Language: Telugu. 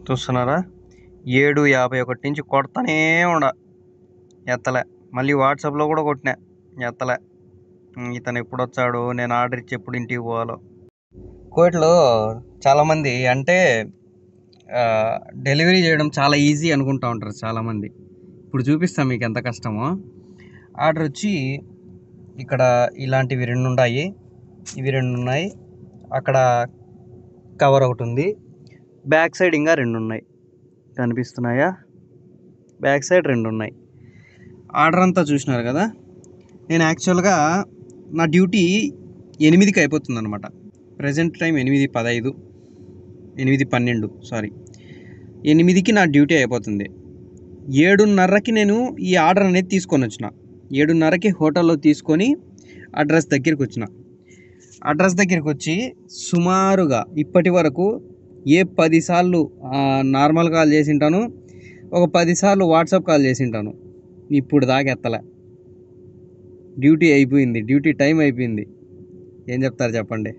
చూస్తున్నారా 7:51 నుంచి కొడతానే ఉండ ఎత్తలే. మళ్ళీ వాట్సాప్లో కూడా కొట్టినా ఎత్తలే. ఇతను ఎప్పుడు వచ్చాడు, నేను ఆర్డర్ ఇచ్చి ఎప్పుడు ఇంటికి పోవాలో. కోవిడ్లో చాలామంది అంటే డెలివరీ చేయడం చాలా ఈజీ అనుకుంటూ ఉంటారు చాలామంది. ఇప్పుడు చూపిస్తాం మీకు ఎంత కష్టమో. ఆర్డర్ వచ్చి ఇక్కడ ఇలాంటివి 2 ఉన్నాయి, ఇవి 2 ఉన్నాయి, అక్కడ కవర్ ఒకటి ఉంది, బ్యాక్ సైడ్ ఇంకా 2 ఉన్నాయి. కనిపిస్తున్నాయా? బ్యాక్ సైడ్ 2 ఉన్నాయి. ఆర్డర్ అంతా చూసినారు కదా. నేను యాక్చువల్గా నా డ్యూటీ 8కి అయిపోతుంది అనమాట. ప్రజెంట్ టైం 8:15, 8:12 సారీ, 8కి నా డ్యూటీ అయిపోతుంది. 7:30కి నేను ఈ ఆర్డర్ అనేది తీసుకొని వచ్చిన. 7:30కి హోటల్లో తీసుకొని అడ్రస్ దగ్గరికి వచ్చిన. అడ్రస్ దగ్గరికి వచ్చి సుమారుగా ఇప్పటి వరకు 10 సార్లు నార్మల్ కాల్ చేసి ఉంటాను, ఒక 10 సార్లు వాట్సాప్ కాల్ చేసి ఉంటాను. ఇప్పుడు దాకా ఎత్తలే. డ్యూటీ అయిపోయింది, డ్యూటీ టైం అయిపోయింది. ఏం చెప్తారు చెప్పండి?